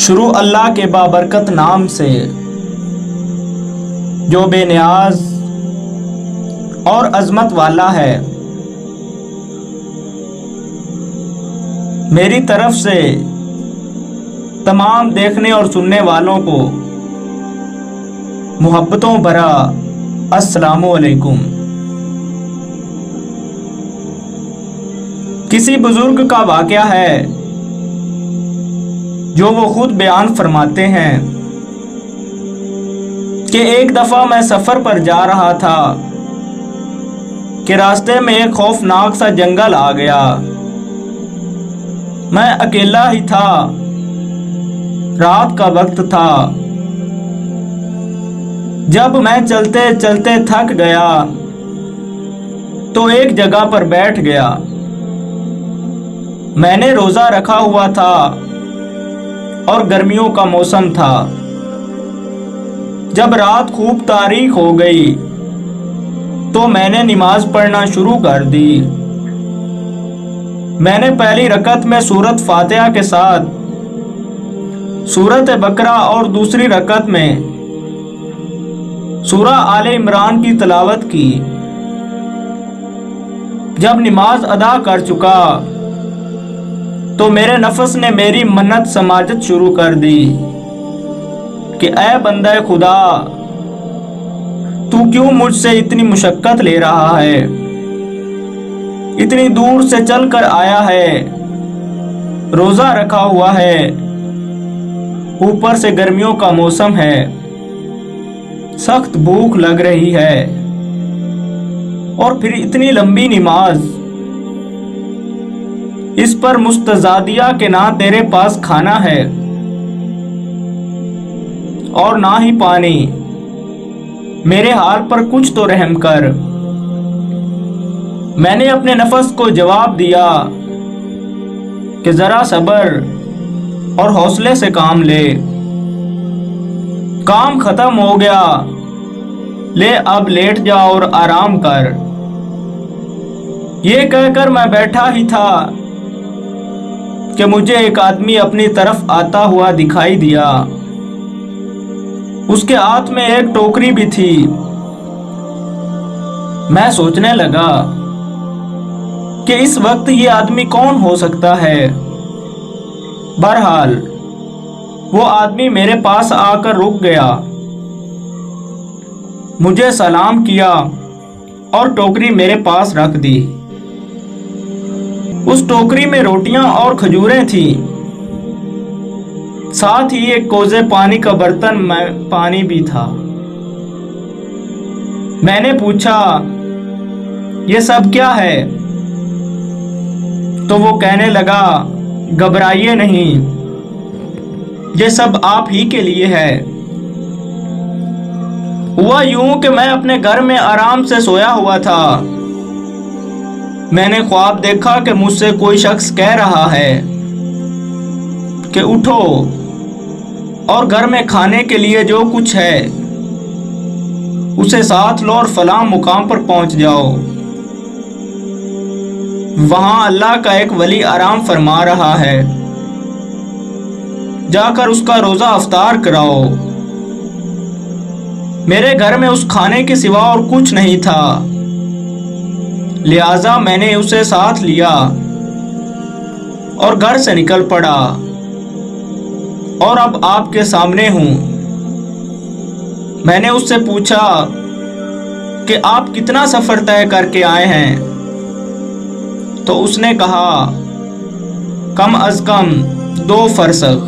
شروع اللہ کے بابرکت نام سے جو بے نیاز اور عظمت والا ہے۔ میری طرف سے تمام دیکھنے اور سننے والوں کو محبتوں بھرا السلام علیکم۔ کسی بزرگ کا واقعہ ہے جو وہ خود بیان فرماتے ہیں کہ ایک دفعہ میں سفر پر جا رہا تھا کہ راستے میں ایک خوفناک سا جنگل آ گیا۔ میں اکیلا ہی تھا، رات کا وقت تھا۔ جب میں چلتے چلتے تھک گیا تو ایک جگہ پر بیٹھ گیا۔ میں نے روزہ رکھا ہوا تھا اور گرمیوں کا موسم تھا۔ جب رات خوب تاریک ہو گئی تو میں نے نماز پڑھنا شروع کر دی۔ میں نے پہلی رکعت میں سورۃ فاتحہ کے ساتھ سورۃ بقرہ اور دوسری رکعت میں سورہ آل عمران کی تلاوت کی۔ جب نماز ادا کر چکا تو میرے نفس نے میری منت سماجت شروع کر دی کہ اے بندہ خدا، تو کیوں مجھ سے اتنی مشقت لے رہا ہے؟ اتنی دور سے چل کر آیا ہے، روزہ رکھا ہوا ہے، اوپر سے گرمیوں کا موسم ہے، سخت بھوک لگ رہی ہے، اور پھر اتنی لمبی نماز، اس پر مستزادیہ کہ نہ تیرے پاس کھانا ہے اور نہ ہی پانی۔ میرے حال پر کچھ تو رحم کر۔ میں نے اپنے نفس کو جواب دیا کہ ذرا صبر اور حوصلے سے کام لے، کام ختم ہو گیا، لے اب لیٹ جا اور آرام کر۔ یہ کہہ کر میں بیٹھا ہی تھا کہ مجھے ایک آدمی اپنی طرف آتا ہوا دکھائی دیا۔ اس کے ہاتھ میں ایک ٹوکری بھی تھی۔ میں سوچنے لگا کہ اس وقت یہ آدمی کون ہو سکتا ہے۔ بہرحال وہ آدمی میرے پاس آ کر رک گیا، مجھے سلام کیا اور ٹوکری میرے پاس رکھ دی۔ اس ٹوکری میں روٹیاں اور کھجوریں تھیں، ساتھ ہی ایک کوزے پانی کا برتن میں پانی بھی تھا۔ میں نے پوچھا یہ سب کیا ہے؟ تو وہ کہنے لگا گھبرائیے نہیں، یہ سب آپ ہی کے لیے ہے۔ ہوا یوں کہ میں اپنے گھر میں آرام سے سویا ہوا تھا۔ میں نے خواب دیکھا کہ مجھ سے کوئی شخص کہہ رہا ہے کہ اٹھو اور گھر میں کھانے کے لیے جو کچھ ہے اسے ساتھ لو اور فلاں مقام پر پہنچ جاؤ، وہاں اللہ کا ایک ولی آرام فرما رہا ہے، جا کر اس کا روزہ افطار کراؤ۔ میرے گھر میں اس کھانے کے سوا اور کچھ نہیں تھا، لہذا میں نے اسے ساتھ لیا اور گھر سے نکل پڑا، اور اب آپ کے سامنے ہوں۔ میں نے اس سے پوچھا کہ آپ کتنا سفر طے کر کے آئے ہیں؟ تو اس نے کہا کم از کم 2 فرسخ۔